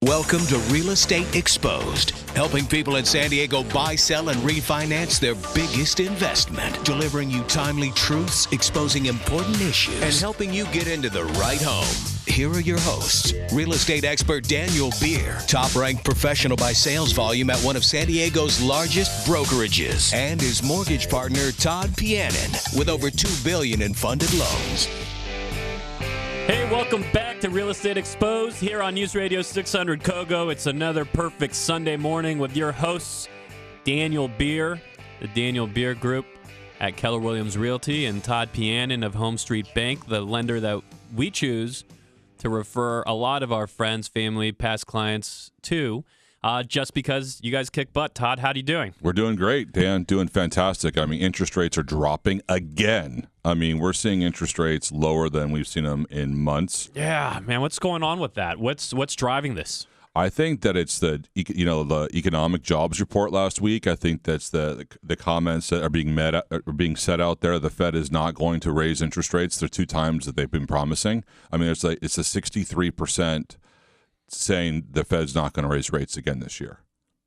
Welcome to Real Estate Exposed, helping people in San Diego buy, sell, and refinance their biggest investment, delivering you timely truths, exposing important issues, and helping you get into the right home. Here are your hosts, real estate expert Daniel Beer, top-ranked professional by sales volume at one of San Diego's largest brokerages, and his mortgage partner, Todd Pianin, with over $2 billion in funded loans. Hey, welcome back to Real Estate Exposed here on News Radio 600 KOGO. It's another perfect Sunday morning with your hosts, Daniel Beer, the Daniel Beer Group at Keller Williams Realty, and Todd Pianin of Home Street Bank, the lender that we choose to refer a lot of our friends, family, past clients to, just because you guys kick butt. Todd, how are you doing? We're doing great, Dan. Doing fantastic. I mean, interest rates are dropping again. I mean, we're seeing interest rates lower than we've seen them in months. Yeah, man, what's going on with that? What's driving this? I think that it's the economic jobs report last week. I think that's the comments that are being said out there. The Fed is not going to raise interest rates. There are 2 times that they've been promising. I mean, it's a 63% saying the Fed's not going to raise rates again this year.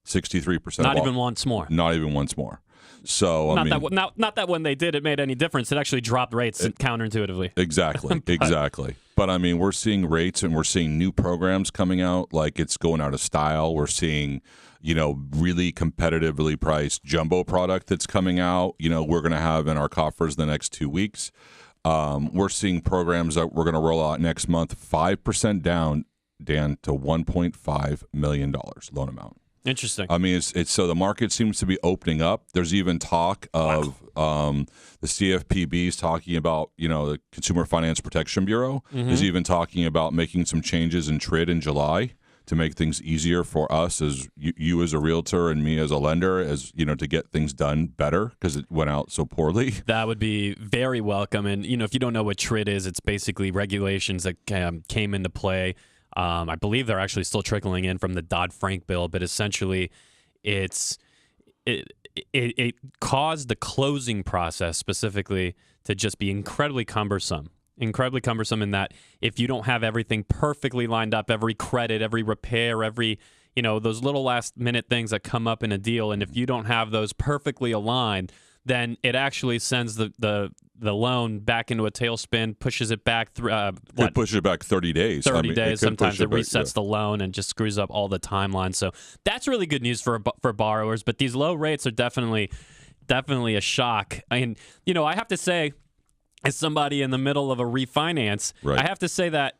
63%. Not even once more. Not even once more. So not that when they did it made any difference. It actually dropped rates counterintuitively. Exactly, exactly. But I mean, we're seeing rates and we're seeing new programs coming out. Like it's going out of style. We're seeing, really competitively priced jumbo product that's coming out. We're going to have in our coffers the next 2 weeks. We're seeing programs that we're going to roll out next month, 5% down, Dan, to $1.5 million loan amount. Interesting. I mean, it's so the market seems to be opening up. There's even talk of the CFPB is talking about, the Consumer Finance Protection Bureau is even talking about making some changes in TRID in July to make things easier for us as you as a realtor and me as a lender, as to get things done better because it went out so poorly. That would be very welcome. And if you don't know what TRID is, it's basically regulations that came into play. I believe they're actually still trickling in from the Dodd-Frank bill, but essentially it caused the closing process specifically to just be incredibly cumbersome in that if you don't have everything perfectly lined up, every credit, every repair, every, those little last minute things that come up in a deal, and if you don't have those perfectly aligned, then it actually sends the loan back into a tailspin, pushes it back through. It pushes it back 30 days. 30 days. Sometimes it resets the loan and just screws up all the timelines. So that's really good news for borrowers. But these low rates are definitely a shock. I mean, I have to say, as somebody in the middle of a refinance, right. I have to say that,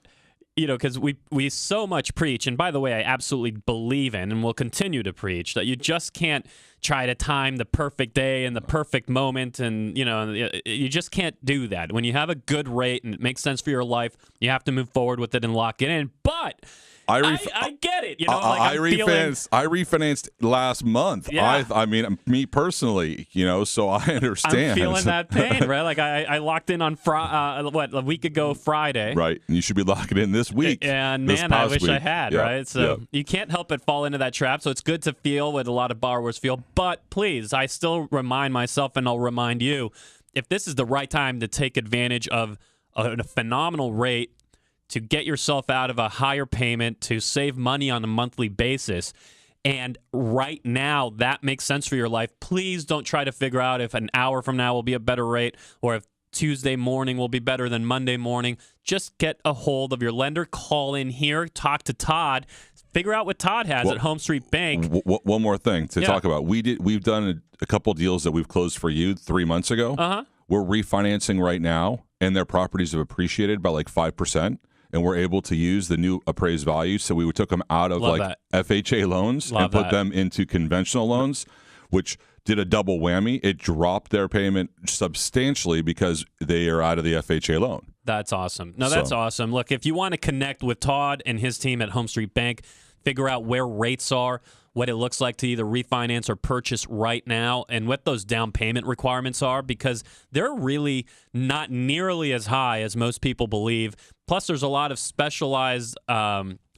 because we so much preach, and by the way, I absolutely believe in and will continue to preach, that you just can't try to time the perfect day and the perfect moment, and, you just can't do that. When you have a good rate and it makes sense for your life, you have to move forward with it and lock it in. But I get it. I refinanced last month. Yeah. I mean, me personally, so I understand. I'm feeling that pain, right? Like I locked in on a week ago Friday. Right. And you should be locking in this week. And man, I wish I had, yeah. right? So you can't help but fall into that trap. So it's good to feel what a lot of borrowers feel. But please, I still remind myself, and I'll remind you, if this is the right time to take advantage of a phenomenal rate, to get yourself out of a higher payment, to save money on a monthly basis, and right now that makes sense for your life, please don't try to figure out if an hour from now will be a better rate or if Tuesday morning will be better than Monday morning. Just get a hold of your lender, call in here, talk to Todd, figure out what Todd has at Home Street Bank. One more thing to talk about. We've done a couple deals that we've closed for you 3 months ago. We're refinancing right now, and their properties have appreciated by like 5%. And we're able to use the new appraised value. So we took them out of FHA loans and put them into conventional loans, which did a double whammy. It dropped their payment substantially because they are out of the FHA loan. That's awesome. No, that's awesome. Look, if you want to connect with Todd and his team at Home Street Bank, figure out where rates are, what it looks like to either refinance or purchase right now, and what those down payment requirements are, because they're really not nearly as high as most people believe. Plus, there's a lot of specialized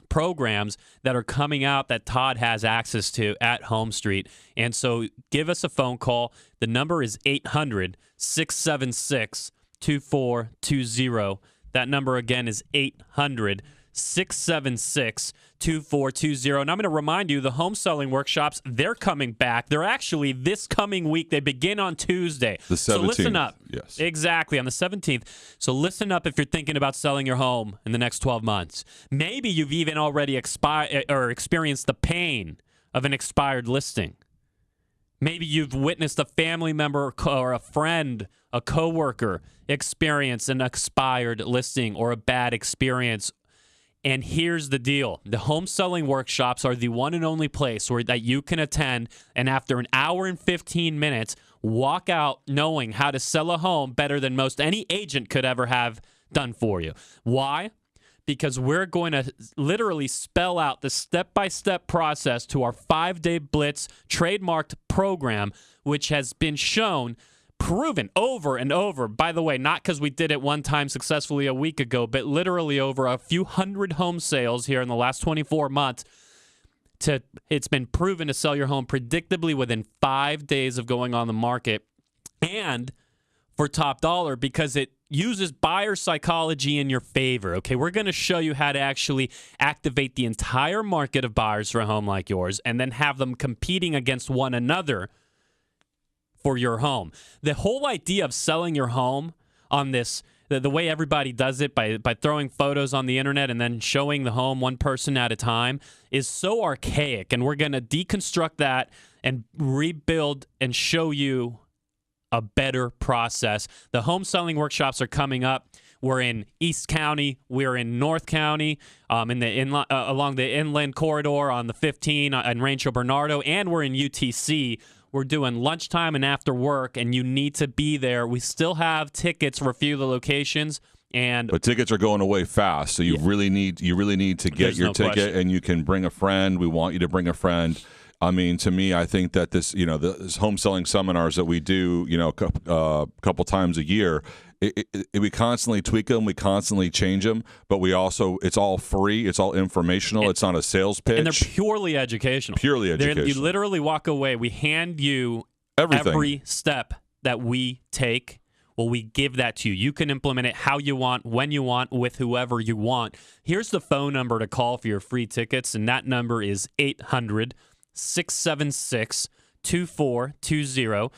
programs that are coming out that Todd has access to at Home Street. And so give us a phone call. The number is 800-676-2420. That number again is 800 800-676-2420. And I'm going to remind you, the home selling workshops, they're coming back. They're actually this coming week. They begin on Tuesday. The 17th. So listen up. Yes. Exactly, on the 17th. So listen up if you're thinking about selling your home in the next 12 months. Maybe you've even already experienced the pain of an expired listing. Maybe you've witnessed a family member or a friend, a coworker experience an expired listing or a bad experience. And here's the deal. The home selling workshops are the one and only place that you can attend, and after an hour and 15 minutes, walk out knowing how to sell a home better than most any agent could ever have done for you. Why? Because we're going to literally spell out the step-by-step process to our 5-day Blitz trademarked program, which has been proven over and over. By the way, not because we did it one time successfully a week ago, but literally over a few hundred home sales here in the last 24 months. It's been proven to sell your home predictably within 5 days of going on the market, and for top dollar because it uses buyer psychology in your favor. Okay, we're going to show you how to actually activate the entire market of buyers for a home like yours and then have them competing against one another for your home. The whole idea of selling your home on this, the way everybody does it by throwing photos on the internet and then showing the home one person at a time, is so archaic. And we're going to deconstruct that and rebuild and show you a better process. The home selling workshops are coming up. We're in East County. We're in North County, along the inland corridor on the 15 in Rancho Bernardo, and we're in UTC. We're doing lunchtime and after work, and you need to be there. We still have tickets for a few of the locations, but tickets are going away fast. So you really need to get your ticket, question. And you can bring a friend. We want you to bring a friend. I mean, to me, I think that this home selling seminars that we do, a couple times a year, we constantly tweak them, we constantly change them, but it's all free, it's all informational, it's not a sales pitch. And they're purely educational. You literally walk away, we hand you everything. Every step that we take. Well, we give that to you. You can implement it how you want, when you want, with whoever you want. Here's the phone number to call for your free tickets, and that number is 800-676-2420,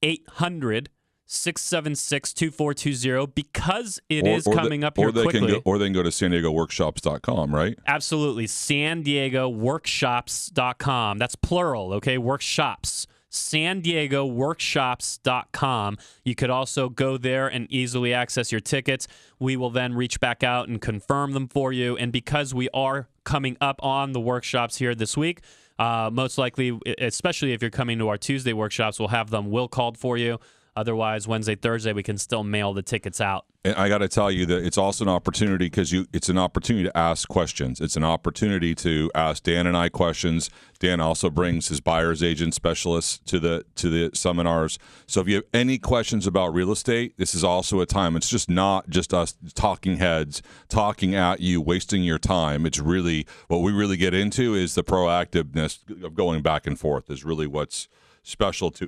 800-676-2420, because it is coming up here quickly. Or they can go to SanDiegoWorkshops.com, right? Absolutely. SanDiegoWorkshops.com. That's plural, okay? Workshops. SanDiegoWorkshops.com. You could also go there and easily access your tickets. We will then reach back out and confirm them for you. And because we are coming up on the workshops here this week, most likely, especially if you're coming to our Tuesday workshops, we'll have them will called for you. Otherwise, Wednesday, Thursday, we can still mail the tickets out. And I got to tell you that it's also an opportunity because it's an opportunity to ask questions. It's an opportunity to ask Dan and I questions. Dan also brings his buyer's agent specialists to the seminars. So if you have any questions about real estate, this is also a time. It's just not just us talking heads, talking at you, wasting your time. It's really what we really get into is the proactiveness of going back and forth is really what's special to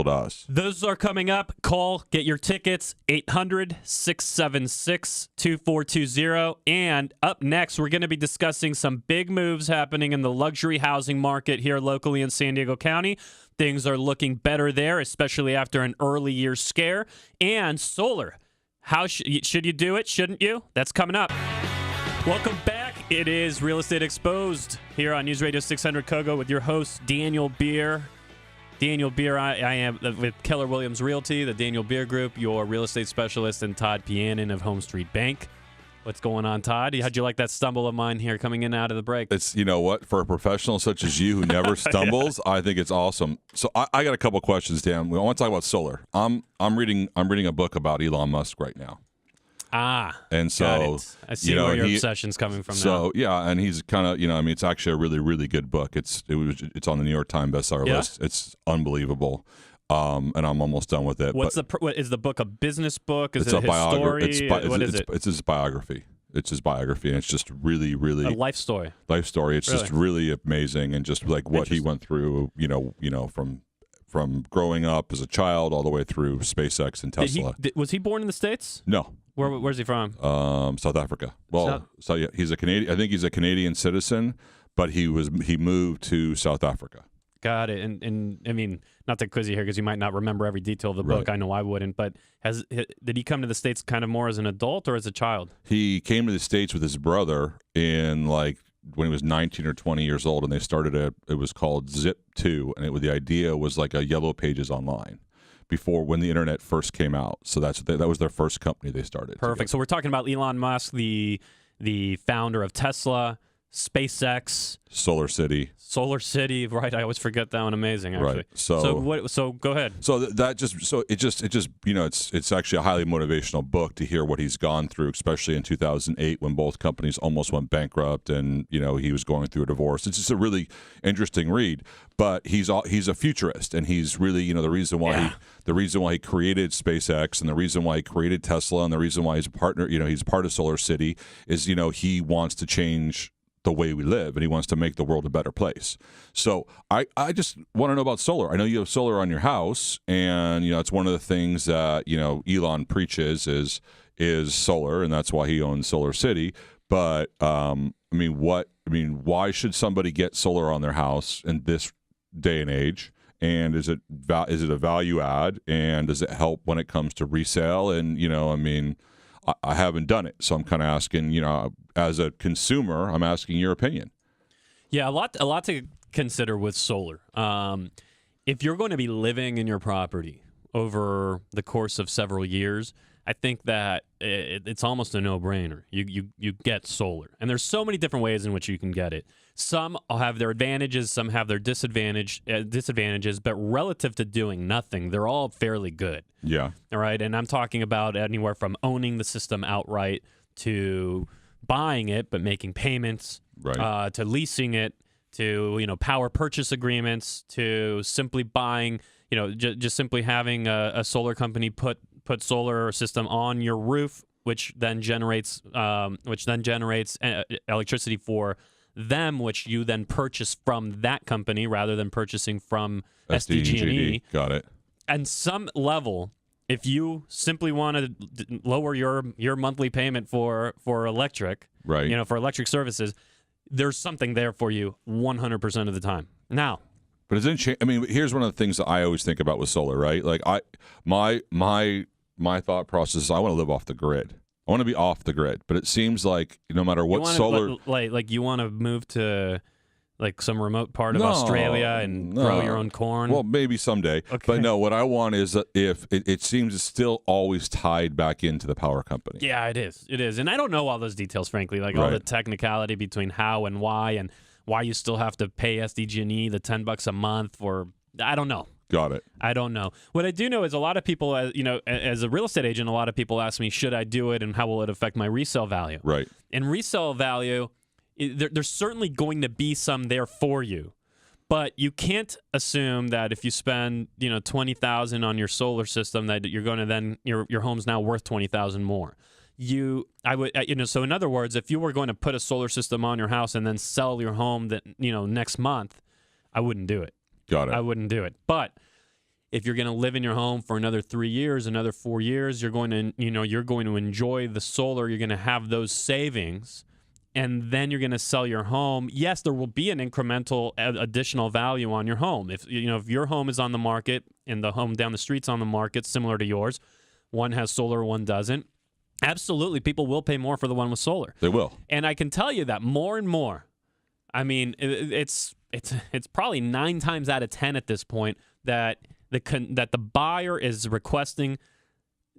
us. Those are coming up. Call, get your tickets, 800-676-2420. And up next, we're going to be discussing some big moves happening in the luxury housing market here locally in San Diego County. Things are looking better there, especially after an early year scare. And solar. How should you do it? Shouldn't you? That's coming up. Welcome back. It is Real Estate Exposed here on News Radio 600 KOGO with your host, Daniel Beer. Daniel Beer, I am with Keller Williams Realty, the Daniel Beer Group, your real estate specialist, and Todd Pianin of Home Street Bank. What's going on, Todd? How'd you like that stumble of mine here coming in out of the break? It's, you know what, for a professional such as you who never stumbles, yeah. I think it's awesome. So I got a couple questions, Dan. I want to talk about solar. I'm reading a book about Elon Musk right now. And so I see where your obsession's coming from. So yeah, and he's kind of it's actually a really, really good book. It's on the New York Times bestseller list. It's unbelievable. And I'm almost done with it. What is the book? A business book? Is it a story? It's his biography. It's his biography, and it's just really, really a life story. It's just really amazing, and just like what he went through. From growing up as a child all the way through SpaceX and Tesla. Was he born in the States? No. Where's he from? South Africa. Well, so yeah, he's a Canadian. I think he's a Canadian citizen, but he moved to South Africa. Got it. And I mean, not to quiz you here because you might not remember every detail of the book. I know I wouldn't. But did he come to the States kind of more as an adult or as a child? He came to the States with his brother in when he was 19 or 20 years old, and they started it was called Zip2, and the idea was like a Yellow Pages online before when the internet first came out. So that was their first company they started. Perfect. Together. So we're talking about Elon Musk, the founder of Tesla, SpaceX, Solar City, right? I always forget that one. Amazing, actually. Right. So go ahead. So it's actually a highly motivational book to hear what he's gone through, especially in 2008 when both companies almost went bankrupt and he was going through a divorce. It's just a really interesting read. But he's a futurist, and he's really the reason why he created SpaceX, and the reason why he created Tesla, and the reason why he's a partner. He's part of Solar City is he wants to change the way we live, and he wants to make the world a better place. So I just want to know about solar. I know you have solar on your house, and it's one of the things that Elon preaches is solar, and that's why he owns Solar City. But why should somebody get solar on their house in this day and age? And is it a value add? And does it help when it comes to resale? And I haven't done it, so I'm kind of asking, as a consumer, I'm asking your opinion. Yeah, a lot to consider with solar. If you're going to be living in your property over the course of several years, I think that it's almost a no-brainer. You get solar, and there's so many different ways in which you can get it. Some have their advantages, some have their disadvantages, but relative to doing nothing, they're all fairly good. Yeah. All right, and I'm talking about anywhere from owning the system outright to buying it but making payments, right, to leasing it, to power purchase agreements, to simply buying, just simply having a solar company put solar system on your roof, which then generates electricity for them, which you then purchase from that company rather than purchasing from SDG&E. Got it. And some level, if you simply want to lower your monthly payment for electric, right, for electric services, there's something there for you 100% of the time. Now, but it doesn't change. Here's one of the things that I always think about with solar, right? Like my thought process is I want to live off the grid. I want to be off the grid, but it seems like no matter what solar, like you want to move to some remote part of Australia and grow your own corn. Well, maybe someday. Okay. But no, what I want is that if it seems it's still always tied back into the power company. Yeah, it is, and I don't know all those details, frankly, all the technicality between how and why you still have to pay SDG&E the $10 a month for. I don't know. Got it. I don't know. What I do know is a lot of people, as a real estate agent, a lot of people ask me, should I do it and how will it affect my resale value? Right. And resale value, there's certainly going to be some there for you, but you can't assume that if you spend, $20,000 on your solar system that you're going to then your home's now worth $20,000 more. So in other words, if you were going to put a solar system on your house and then sell your home next month, I wouldn't do it. Got it. I wouldn't do it. But if you're going to live in your home for another 3 years, another 4 years, you're going to enjoy the solar. You're going to have those savings, and then you're going to sell your home. Yes, there will be an incremental additional value on your home. If your home is on the market and the home down the street's on the market, similar to yours, one has solar, one doesn't. Absolutely, people will pay more for the one with solar. They will. And I can tell you that more and more. It's probably 9 times out of 10 at this point that the buyer is requesting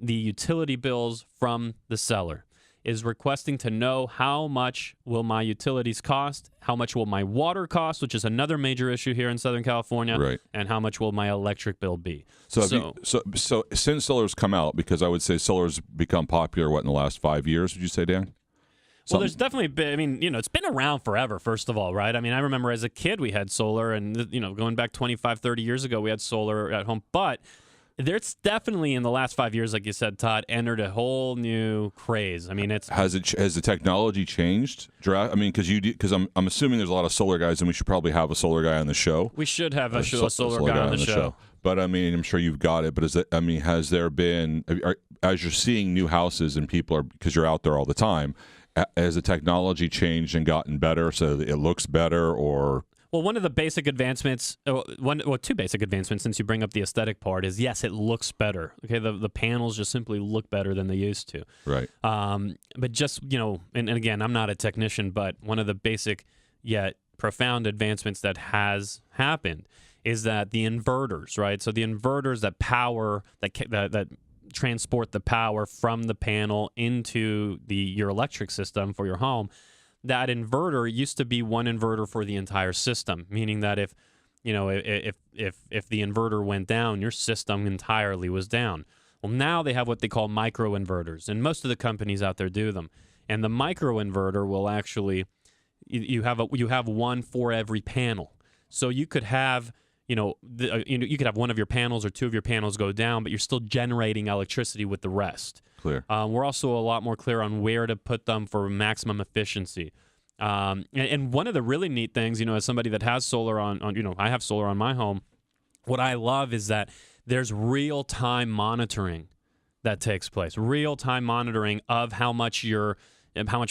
the utility bills from the seller, is requesting to know how much will my utilities cost, how much will my water cost, which is another major issue here in Southern California, right, and how much will my electric bill be. So since solar's come out, because I would say solar's become popular, in the last 5 years, would you say, Dan? Well, there's definitely been, it's been around forever, first of all, right? I remember as a kid we had solar, and, going back 25, 30 years ago, we had solar at home. But there's definitely, in the last 5 years, like you said, Todd, entered a whole new craze. Has the technology changed? Because I'm assuming there's a lot of solar guys, and we should probably have a solar guy on the show. We should have a solar guy on the show. but I mean, I'm sure you've got it. But has there been, as you're seeing new houses and people are, because you're out there all the time, has the technology changed and gotten better so that it looks better, or? Well, one of the basic advancements, two basic advancements, since you bring up the aesthetic part, is yes, it looks better. Okay, the panels just simply look better than they used to. Right. But just, and again, I'm not a technician, but one of the basic yet profound advancements that has happened is that the inverters, right? So the inverters that power, that transport the power from the panel into your electric system for your home, that inverter used to be one inverter for the entire system, meaning that if the inverter went down, your system entirely was down. Well, now they have what they call microinverters, and most of the companies out there do them. And the microinverter will actually, you have one for every panel. So you could have, you could have one of your panels or two of your panels go down, but you're still generating electricity with the rest. Clear. We're also a lot more clear on where to put them for maximum efficiency. And one of the really neat things, as somebody that has solar on I have solar on my home, what I love is that there's real-time monitoring that takes place. Real-time monitoring of how much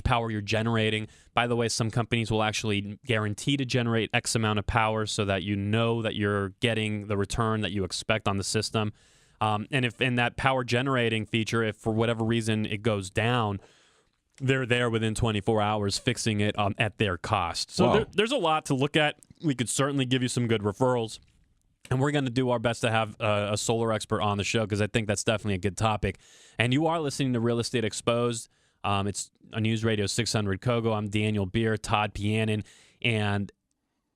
power you're generating. By the way, some companies will actually guarantee to generate X amount of power so that you know that you're getting the return that you expect on the system. And if in that power generating feature, if for whatever reason it goes down, they're there within 24 hours fixing it at their cost. So there's a lot to look at. We could certainly give you some good referrals. And we're going to do our best to have a solar expert on the show because I think that's definitely a good topic. And you are listening to Real Estate Exposed. It's on News Radio 600 KOGO. I'm Daniel Beer, Todd Pianin. And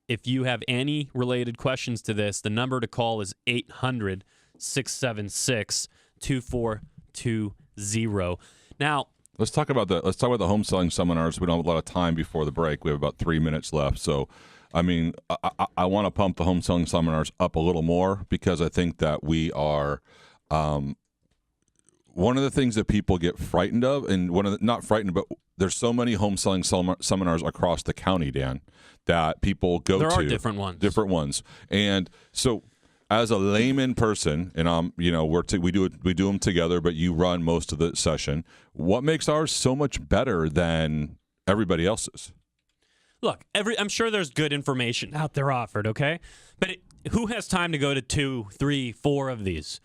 if you have any related questions to this, the number to call is 800-676-2420. Now, let's talk about the home selling seminars. We don't have a lot of time before the break. We have about 3 minutes left. So, I mean, I want to pump the home selling seminars up a little more because I think that we are one of the things that people get frightened of, and not frightened, but there's so many home selling seminars across the county, Dan, that people go to. There are different ones. And so, as a layman person, and we do them together, but you run most of the session. What makes ours so much better than everybody else's? Look, I'm sure there's good information out there offered, okay? But who has time to go to 2, 3, 4 of these?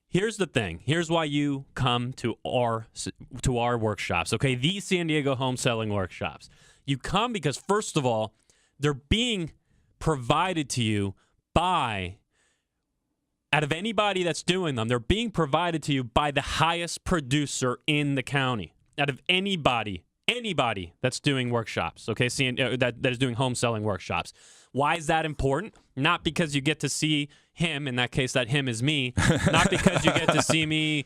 Here's the thing. Here's why you come to our workshops, okay? These San Diego home selling workshops. You come because, first of all, they're being provided to you by, out of anybody that's doing them, they're being provided to you by the highest producer in the county. Out of anybody that's doing workshops, okay, that is doing home selling workshops. Why is that important? Not because you get to see him, in that case, that him is me. Not because you get to see me,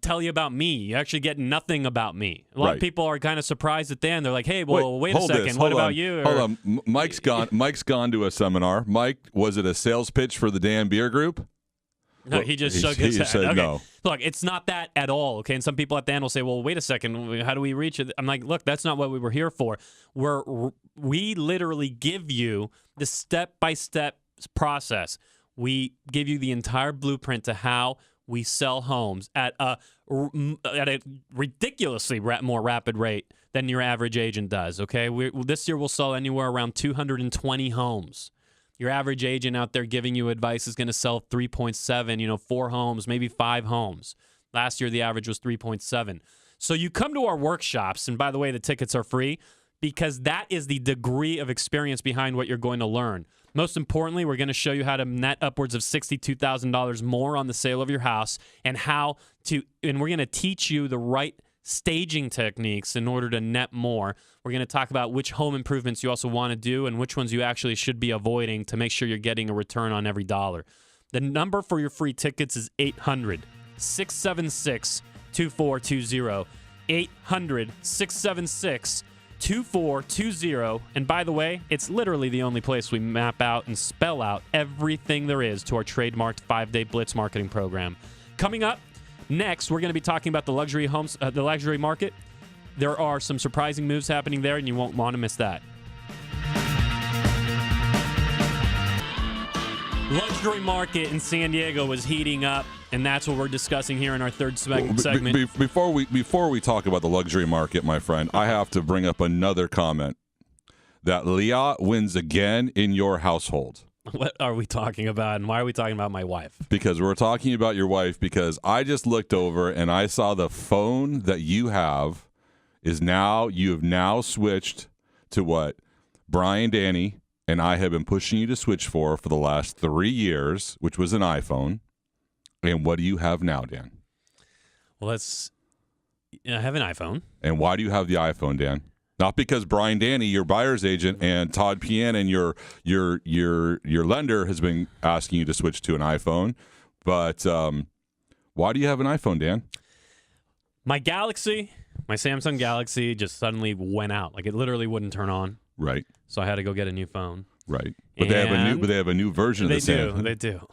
tell you about me. You actually get nothing about me. A lot of people are kind of surprised at the end. They're like, hey, wait a second. What about you? Hold on. Mike's gone to a seminar. Mike, was it a sales pitch for the Dan Beer Group? No, he just shook his head. Said okay. No. Look, it's not that at all, okay? And some people at the end will say, well, wait a second, how do we reach it? I'm like, look, that's not what we were here for. We literally give you the step-by-step process. We give you the entire blueprint to how we sell homes at a ridiculously more rapid rate than your average agent does, okay? This year we'll sell anywhere around 220 homes. Your average agent out there giving you advice is going to sell 3.7, 4 homes, maybe 5 homes. Last year, the average was 3.7. So you come to our workshops, and by the way, the tickets are free, because that is the degree of experience behind what you're going to learn. Most importantly, we're going to show you how to net upwards of $62,000 more on the sale of your house, and we're going to teach you the right staging techniques in order to net more. We're going to talk about which home improvements you also want to do and which ones you actually should be avoiding to make sure you're getting a return on every dollar. The number for your free tickets is 800-676-2420. 800-676-2420. And by the way, it's literally the only place we map out and spell out everything there is to our trademarked 5-day Blitz marketing program. Coming up next, we're going to be talking about the luxury homes, the luxury market. There are some surprising moves happening there, and you won't want to miss that. Luxury market in San Diego was heating up, and that's what we're discussing here in our third segment. Before we talk about the luxury market, my friend, I have to bring up another comment that Liat wins again in your household. What are we talking about, and why are we talking about my wife? Because we're talking about your wife, because I just looked over and I saw the phone that you have you have now switched to what Brian, Danny, and I have been pushing you to switch for the last 3 years, which was an iPhone. And what do you have now, Dan? Well, I have an iPhone. And why do you have the iPhone, Dan? Not because Brian Danny, your buyer's agent, and Todd Pian and your lender has been asking you to switch to an iPhone, but why do you have an iPhone, Dan? My Samsung Galaxy just suddenly went out. Like, it literally wouldn't turn on. Right. So I had to go get a new phone. Right. But they have a new version of the Samsung. They do.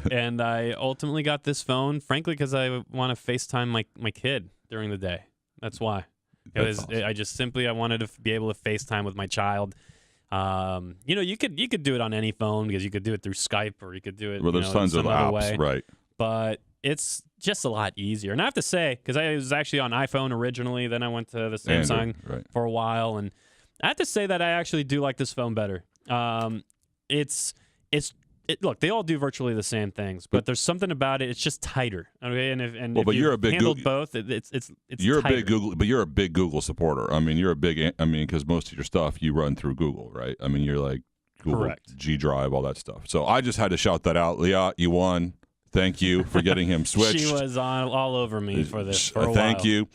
And I ultimately got this phone, frankly, because I want to FaceTime my kid during the day. That's why. Awesome. I wanted to be able to FaceTime with my child. You could do it on any phone because you could do it through Skype, or you could do it. Well, there's tons of apps, way. Right? But it's just a lot easier. And I have to say, because I was actually on iPhone originally, then I went to the Samsung for a while, and I have to say that I actually do like this phone better. Look, they all do virtually the same things, but there's something about it. It's just tighter. Okay, if you're a big handled both, it's you're tighter. A big Google, but you're a big Google supporter. I mean, because most of your stuff you run through Google, right? I mean, you're like Google, correct. G Drive, all that stuff. So I just had to shout that out. Liat, you won. Thank you for getting him switched. She was all over me for this for a while. Thank you.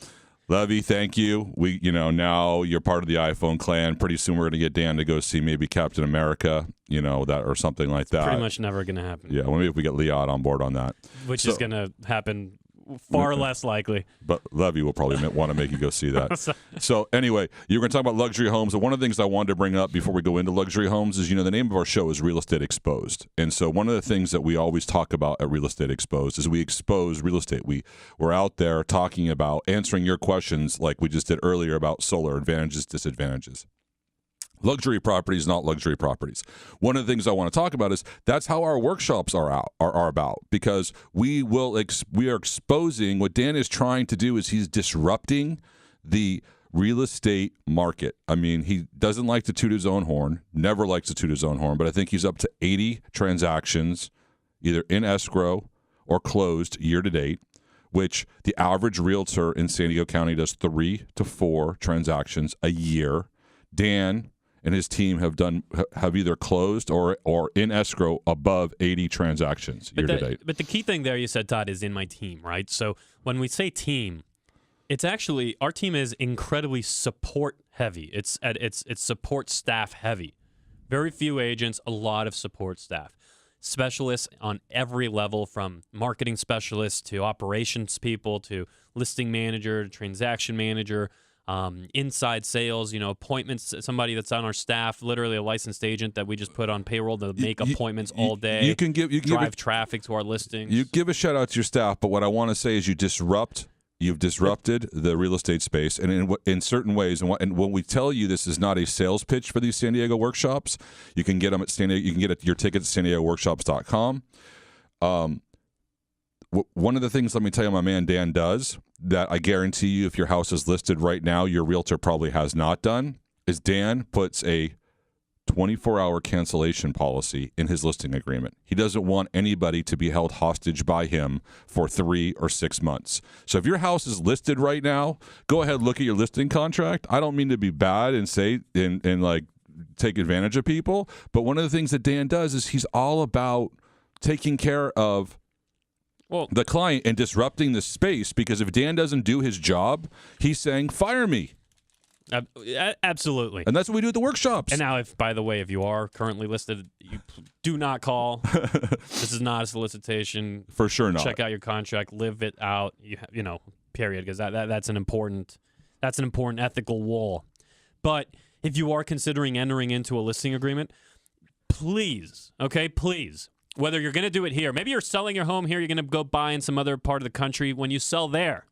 Levy, thank you. We, now you're part of the iPhone clan. Pretty soon we're going to get Dan to go see maybe Captain America, that or something like that. Pretty much never going to happen. Yeah, well, maybe if we get Liat on board on that. Which is going to happen far less likely. But Levy will probably want to make you go see that. So anyway, you're going to talk about luxury homes. And one of the things I wanted to bring up before we go into luxury homes is, the name of our show is Real Estate Exposed. And so one of the things that we always talk about at Real Estate Exposed is we expose real estate. We're out there talking about answering your questions like we just did earlier about solar advantages, disadvantages. Luxury properties, not luxury properties. One of the things I want to talk about is that's how our workshops are about, because we are exposing what Dan is trying to do is he's disrupting the real estate market. I mean, he doesn't like to toot his own horn, never likes to toot his own horn, but I think he's up to 80 transactions either in escrow or closed year to date, which the average realtor in San Diego County does 3 to 4 transactions a year. Dan and his team have either closed or in escrow above 80 transactions year to date. But the key thing there you said, Todd, is in my team, right? So when we say team, it's actually our team is incredibly support heavy. It's support staff heavy. Very few agents, a lot of support staff. Specialists on every level, from marketing specialists to operations people to listing manager to transaction manager. Inside sales, appointments, somebody that's on our staff, literally a licensed agent that we just put on payroll to make appointments all day. You can drive traffic to our listings. You give a shout out to your staff, but what I want to say is you've disrupted the real estate space, and in certain ways. And when we tell you this is not a sales pitch for these San Diego workshops, you can get them at San Diego. You can get your tickets at SanDiegoWorkshops.com. One of the things, let me tell you, my man Dan does that I guarantee you, if your house is listed right now, your realtor probably has not done, is Dan puts a 24-hour cancellation policy in his listing agreement. He doesn't want anybody to be held hostage by him for 3 or 6 months. So if your house is listed right now, go ahead, look at your listing contract. I don't mean to be bad and say and like take advantage of people, but one of the things that Dan does is he's all about taking care of the client and disrupting the space, because if Dan doesn't do his job, he's saying, fire me. Absolutely. And that's what we do at the workshops. And now, if you are currently listed, you do not call. This is not a solicitation. For sure not. Check out your contract, live it out, period, because that's an important ethical wall. But if you are considering entering into a listing agreement, please, whether you're going to do it here, maybe you're selling your home here, you're going to go buy in some other part of the country. When you sell there,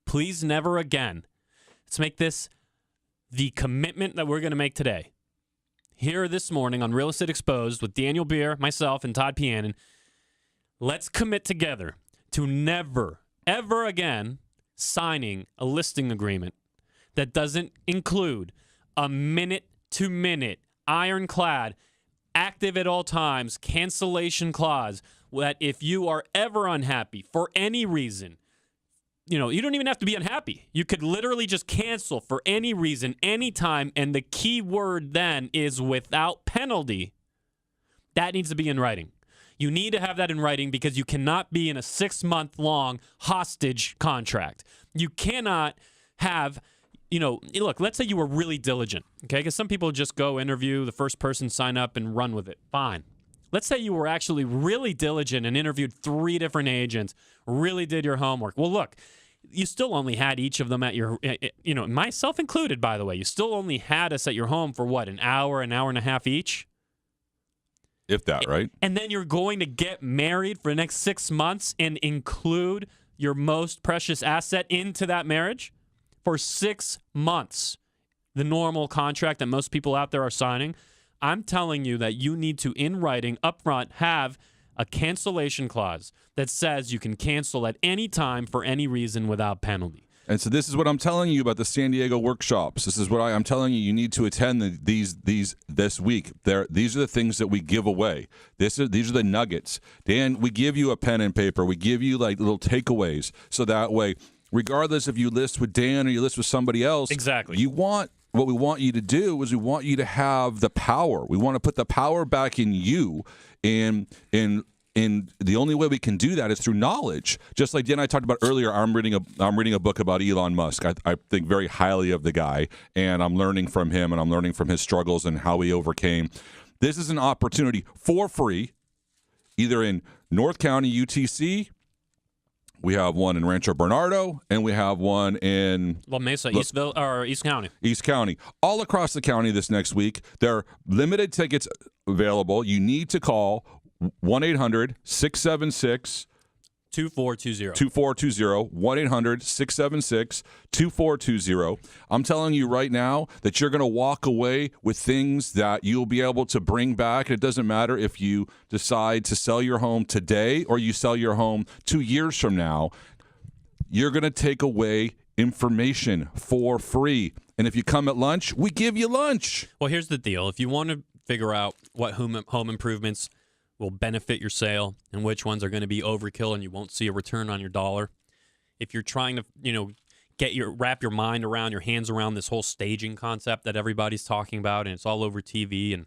please never again. Let's make this the commitment that we're going to make today. here this morning on Real Estate Exposed with Daniel Beer, myself, and Todd Pianin. Let's commit together to never, ever again signing a listing agreement that doesn't include a minute-to-minute, ironclad, active at all times cancellation clause that if you are ever unhappy for any reason, you don't even have to be unhappy. You could literally just cancel for any reason, anytime, and the key word then is without penalty. That needs to be in writing. You need to have that in writing because you cannot be in a 6-month-long hostage contract. You cannot have, look, let's say you were really diligent, okay? Because some people just go interview the first person, sign up, and run with it. Fine. Let's say you were actually really diligent and interviewed 3 different agents, really did your homework. Well, look, you still only had each of them at your, myself included, by the way. You still only had us at your home for what, an hour and a half each? If that, right? And then you're going to get married for the next 6 months and include your most precious asset into that marriage for 6 months, the normal contract that most people out there are signing. I'm telling you that you need to, in writing, upfront, have a cancellation clause that says you can cancel at any time for any reason without penalty. And so this is what I'm telling you about the San Diego workshops. This is what I'm telling you. You need to attend these this week. These are the things that we give away. These are the nuggets. Dan, we give you a pen and paper. We give you like little takeaways, so that way, regardless if you list with Dan or you list with somebody else, exactly. What we want you to do is we want you to have the power. We want to put the power back in you, and the only way we can do that is through knowledge. Just like Dan and I talked about earlier, I'm reading a book about Elon Musk. I think very highly of the guy, and I'm learning from him, and I'm learning from his struggles and how he overcame. This is an opportunity for free, either in North County, UTC. We have one in Rancho Bernardo, and we have one in La Mesa, East County. East County. All across the county this next week. There are limited tickets available. You need to call 1-800-676 2420 1-800-676-2420. I'm telling you right now that you're going to walk away with things that you'll be able to bring back. It doesn't matter if you decide to sell your home today or you sell your home 2 years from now. You're going to take away information for free. And if you come at lunch, we give you lunch. Well, here's the deal. If you want to figure out what home improvements will benefit your sale and which ones are going to be overkill and you won't see a return on your dollar. If you're trying to, wrap your mind around, your hands around this whole staging concept that everybody's talking about, and it's all over TV, and,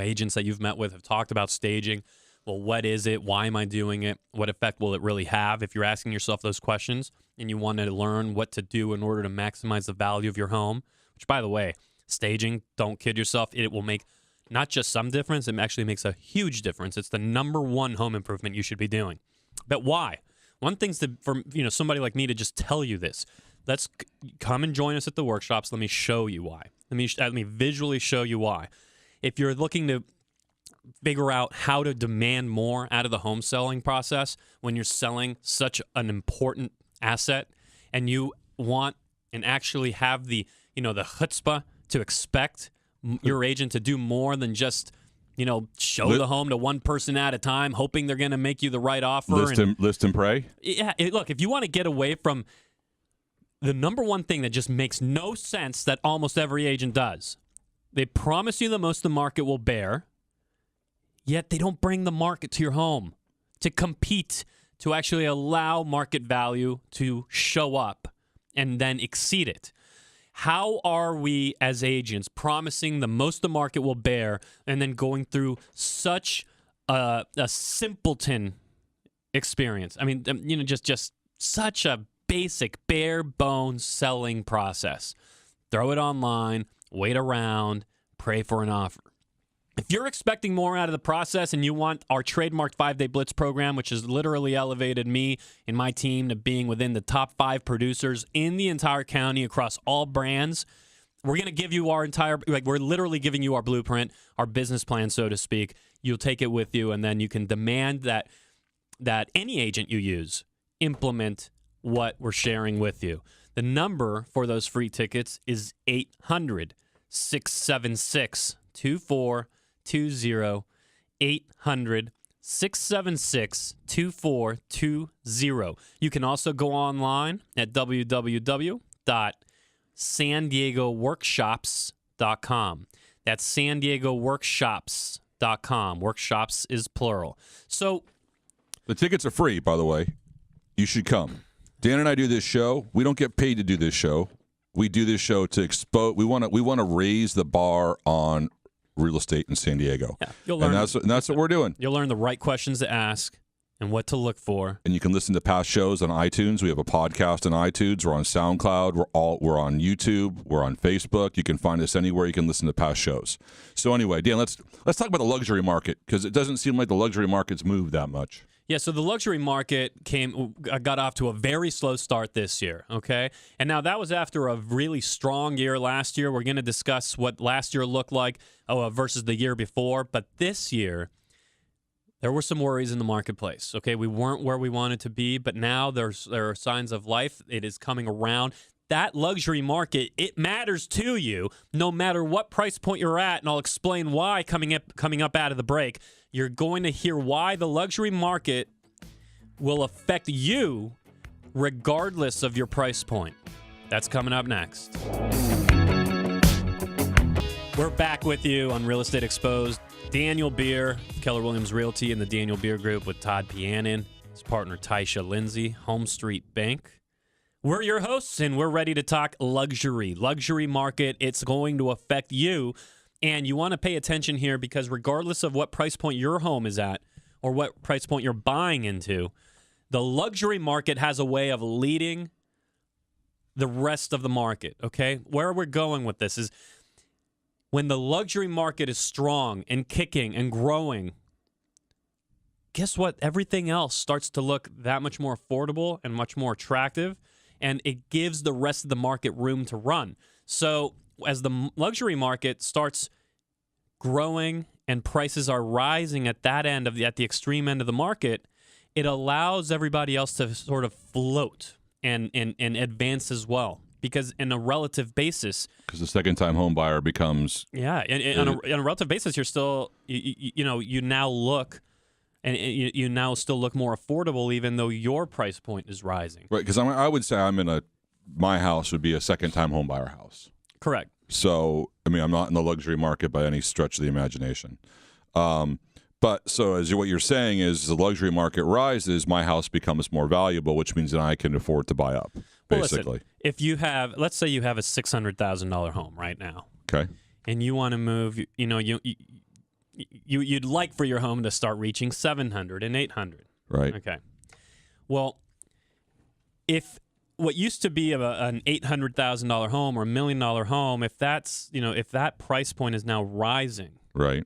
agents that you've met with have talked about staging. Well, what is it? Why am I doing it? What effect will it really have? If you're asking yourself those questions and you want to learn what to do in order to maximize the value of your home, which, by the way, staging, don't kid yourself, it will make not just some difference, it actually makes a huge difference. It's the number one home improvement you should be doing. But why? One thing's for somebody like me to just tell you this. Let's come and join us at the workshops. Let me show you why. Let me visually show you why. If you're looking to figure out how to demand more out of the home selling process when you're selling such an important asset, and you want and actually have the the chutzpah to expect your agent to do more than just, show the home to one person at a time, hoping they're going to make you the right offer. List and pray? Yeah, look, if you want to get away from the number one thing that just makes no sense that almost every agent does, they promise you the most the market will bear, yet they don't bring the market to your home to compete, to actually allow market value to show up and then exceed it. How are we as agents promising the most the market will bear and then going through such a simpleton experience? I mean, just such a basic, bare bones selling process. Throw it online, wait around, pray for an offer. If you're expecting more out of the process and you want our trademarked 5-Day Blitz program, which has literally elevated me and my team to being within the top 5 producers in the entire county across all brands, we're going to give you we're literally giving you our blueprint, our business plan, so to speak. You'll take it with you, and then you can demand that any agent you use implement what we're sharing with you. The number for those free tickets is 800-676 800-676-2420. 800-676-2420. You can also go online at www.sandiegoworkshops.com. That's sandiegoworkshops.com. Workshops is plural. So the tickets are free, by the way. You should come. Dan and I do this show. We don't get paid to do this show. We do this show to expose. We want to raise the bar on real estate in San Diego. Yeah, you'll learn, and that's what we're doing. You'll learn the right questions to ask and what to look for. And you can listen to past shows on iTunes. We have a podcast on iTunes. We're on SoundCloud. We're on YouTube. We're on Facebook. You can find us anywhere. You can listen to past shows. So anyway, Dan, let's talk about the luxury market, because it doesn't seem like the luxury market's moved that much. Yeah, so the luxury market got off to a very slow start this year, okay? And now that was after a really strong year last year. We're going to discuss what last year looked like versus the year before. But this year, there were some worries in the marketplace, okay? We weren't where we wanted to be, but now there are signs of life. It is coming around. That luxury market, it matters to you no matter what price point you're at, and I'll explain why coming up out of the break. You're going to hear why the luxury market will affect you regardless of your price point. That's coming up next. We're back with you on Real Estate Exposed. Daniel Beer, Keller Williams Realty, and the Daniel Beer Group with Todd Pianin, his partner Taisha Lindsay, Home Street Bank. We're your hosts, and we're ready to talk luxury. Luxury market, it's going to affect you. And you want to pay attention here, because regardless of what price point your home is at or what price point you're buying into, the luxury market has a way of leading the rest of the market, okay? Where we're going with this is when the luxury market is strong and kicking and growing, guess what? Everything else starts to look that much more affordable and much more attractive, and it gives the rest of the market room to run. So as the luxury market starts growing and prices are rising at that end at the extreme end of the market, it allows everybody else to sort of float and advance as well. Because in a relative basis, because the second-time home buyer becomes on a relative basis, you're still you now look. And you now still look more affordable, even though your price point is rising. Right, because I would say my house would be a second-time home buyer house. Correct. So, I mean, I'm not in the luxury market by any stretch of the imagination. But so what you're saying is the luxury market rises, my house becomes more valuable, which means that I can afford to buy up, basically. Well, listen, if you have, let's say you have a $600,000 home right now. Okay. And you want to move, you'd like for your home to start reaching $700,000 and $800,000. Right. Okay. Well, if what used to be an $800,000 home or $1 million home, if that price point is now rising, right,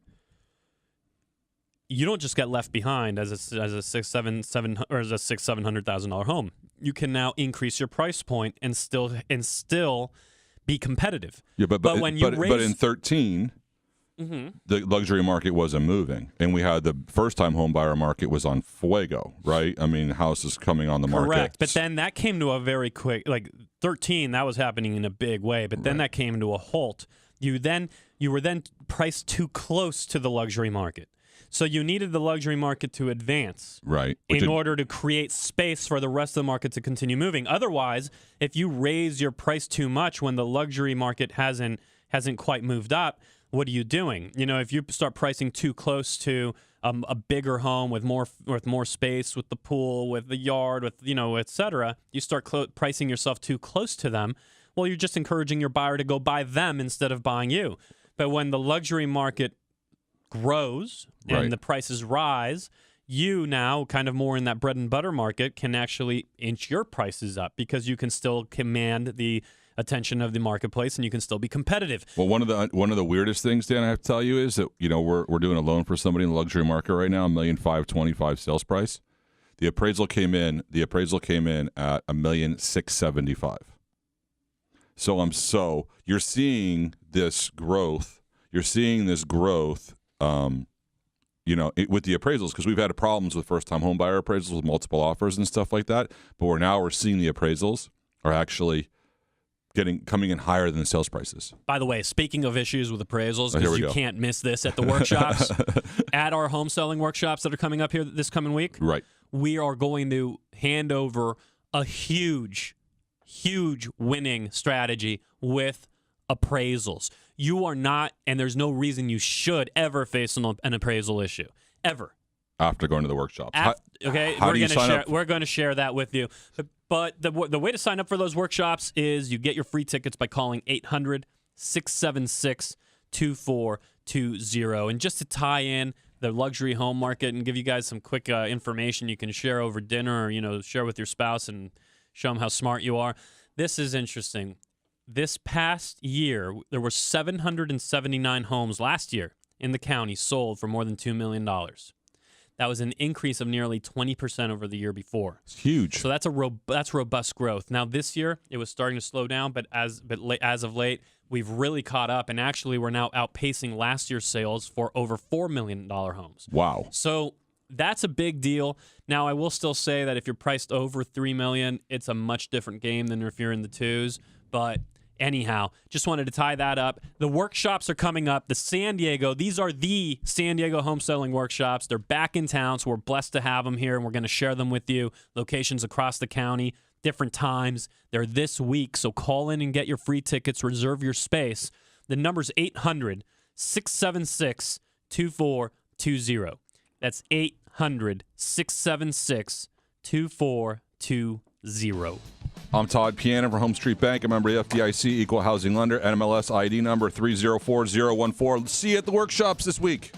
you don't just get left behind as a $600,000-$700,000 home. You can now increase your price point and still be competitive. Yeah, but in 2013. Mm-hmm. The luxury market wasn't moving, and we had the first-time home buyer market was on fuego, right? I mean, houses coming on the market. Correct, but then that came to a very quick, 13, that was happening in a big way, but then that came to a halt. You were then priced too close to the luxury market. So you needed the luxury market to advance, right, in order to create space for the rest of the market to continue moving. Otherwise, if you raise your price too much when the luxury market hasn't quite moved up, what are you doing? If you start pricing too close to a bigger home with more space, with the pool, with the yard, with et cetera, you start pricing yourself too close to them. Well, you're just encouraging your buyer to go buy them instead of buying you. But when the luxury market grows and the prices rise, you now, kind of more in that bread and butter market, can actually inch your prices up because you can still command the attention of the marketplace and you can still be competitive. Well, one of the weirdest things, Dan, I have to tell you is that we're doing a loan for somebody in the luxury market right now, $1,525,000 sales price. The appraisal came in at $1,675,000. So you're seeing this growth. You're seeing this growth. With the appraisals, because we've had problems with first-time home buyer appraisals with multiple offers and stuff like that. But we're seeing the appraisals are actually coming in higher than the sales prices. By the way, speaking of issues with appraisals, Here because we you go. can't miss this at the workshops, at our home selling workshops that are coming up here this coming week, Right. we are going to hand over a huge winning strategy with appraisals. You are not, and there's no reason you should ever face an appraisal issue, ever. After going to the workshops. Okay, how do you sign up? We're going to share that with you. But the way to sign up for those workshops is you get your free tickets by calling 800-676-2420. And just to tie in the luxury home market and give you guys some quick information you can share over dinner or, share with your spouse and show them how smart you are. This is interesting. This past year, there were 779 homes last year in the county sold for more than $2 million. That was an increase of nearly 20% over the year before. It's huge. So that's robust growth. Now this year it was starting to slow down, but as of late we've really caught up, and actually we're now outpacing last year's sales for over $4 million homes. Wow. So that's a big deal. Now I will still say that if you're priced over $3 million, it's a much different game than if you're in the twos. But anyhow, just wanted to tie that up. The workshops are coming up. These are the San Diego home selling workshops. They're back in town, so we're blessed to have them here, and we're going to share them with you. Locations across the county, different times. They're this week, so call in and get your free tickets. Reserve your space. The number's 800-676-2420. That's 800-676-2420. I'm Todd Piana from Home Street Bank, a member of the FDIC, equal housing lender, NMLS ID number 304014. See you at the workshops this week.